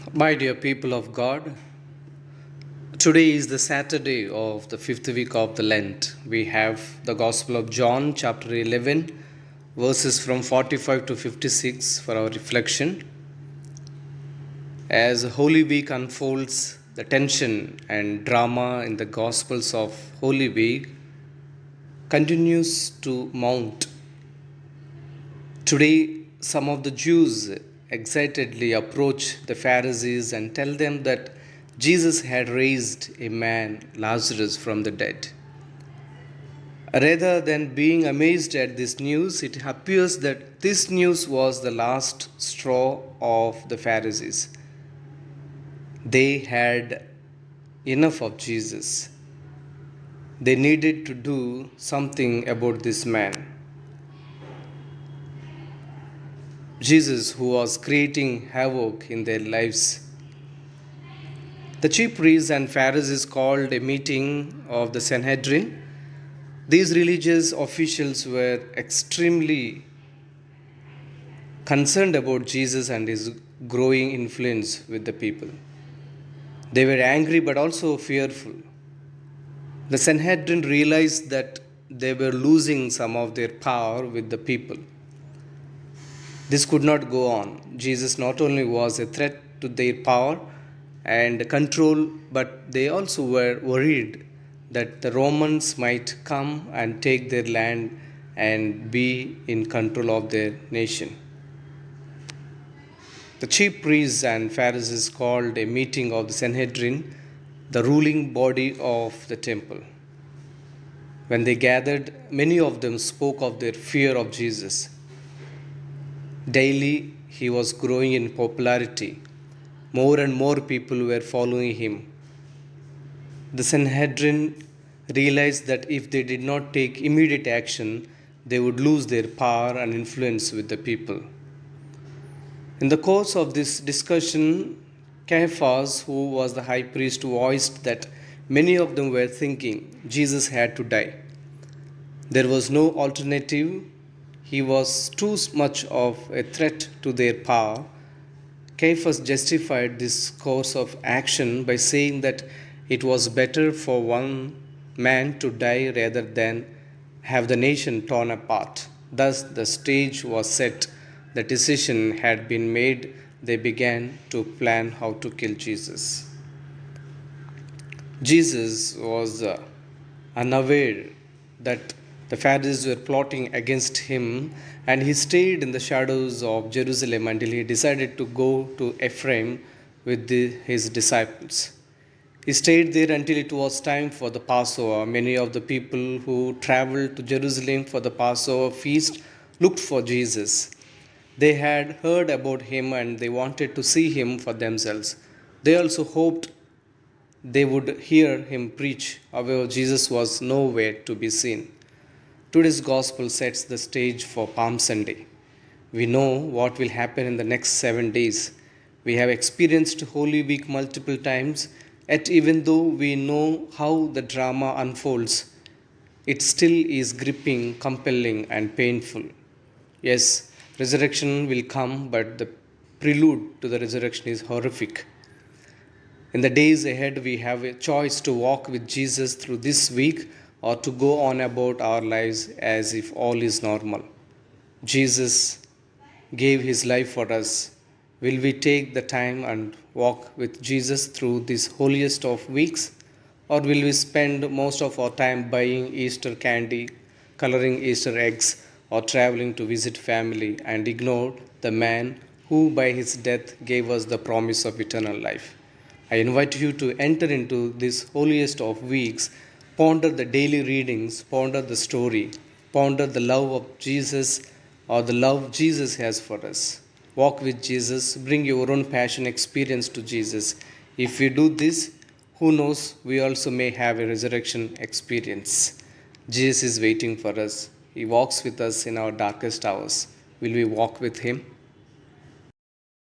My dear people of God, today is the Saturday of the fifth week of the Lent. We have the Gospel of John, chapter 11, verses from 45 to 56 for our reflection. As Holy Week unfolds, the tension and drama in the Gospels of Holy Week continues to mount. Today, some of the Jews excitedly approach the Pharisees and tell them that Jesus had raised a man, Lazarus, from the dead. Rather than being amazed at this news, it appears that this news was the last straw of the Pharisees. They had enough of Jesus. They needed to do something about this man. Jesus, who was creating havoc in their lives. The chief priests and Pharisees called a meeting of the Sanhedrin. These religious officials were extremely concerned about Jesus and his growing influence with the people. They were angry but also fearful. The Sanhedrin realized that they were losing some of their power with the people. This could not go on. Jesus not only was a threat to their power and control, but they also were worried that the Romans might come and take their land and be in control of their nation. The chief priests and Pharisees called a meeting of the Sanhedrin, the ruling body of the temple. When they gathered, many of them spoke of their fear of Jesus. Daily, he was growing in popularity. More and more people were following him. The Sanhedrin realized that if they did not take immediate action, they would lose their power and influence with the people. In the course of this discussion, Caiaphas, who was the high priest, voiced that many of them were thinking Jesus had to die. There was no alternative. He was too much of a threat to their power. Caiaphas justified this course of action by saying that it was better for one man to die rather than have the nation torn apart. Thus, the stage was set, the decision had been made, they began to plan how to kill Jesus. Jesus was unaware that the Pharisees were plotting against him, and he stayed in the shadows of Jerusalem until he decided to go to Ephraim with his disciples. He stayed there until it was time for the Passover. Many of the people who traveled to Jerusalem for the Passover feast looked for Jesus. They had heard about him and they wanted to see him for themselves. They also hoped they would hear him preach. However, Jesus was nowhere to be seen. Today's gospel sets the stage for Palm Sunday. We know what will happen in the next 7 days. We have experienced Holy Week multiple times, yet, even though we know how the drama unfolds, it still is gripping, compelling, and painful. Yes, resurrection will come, but the prelude to the resurrection is horrific. In the days ahead, we have a choice to walk with Jesus through this week or to go on about our lives as if all is normal. Jesus gave his life for us. Will we take the time and walk with Jesus through this holiest of weeks? Or will we spend most of our time buying Easter candy, coloring Easter eggs, or traveling to visit family and ignore the man who by his death gave us the promise of eternal life? I invite you to enter into this holiest of weeks, ponder the daily readings, ponder the story, ponder the love of Jesus or the love Jesus has for us. Walk with Jesus, bring your own passion experience to Jesus. If we do this, who knows, we also may have a resurrection experience. Jesus is waiting for us. He walks with us in our darkest hours. Will we walk with him?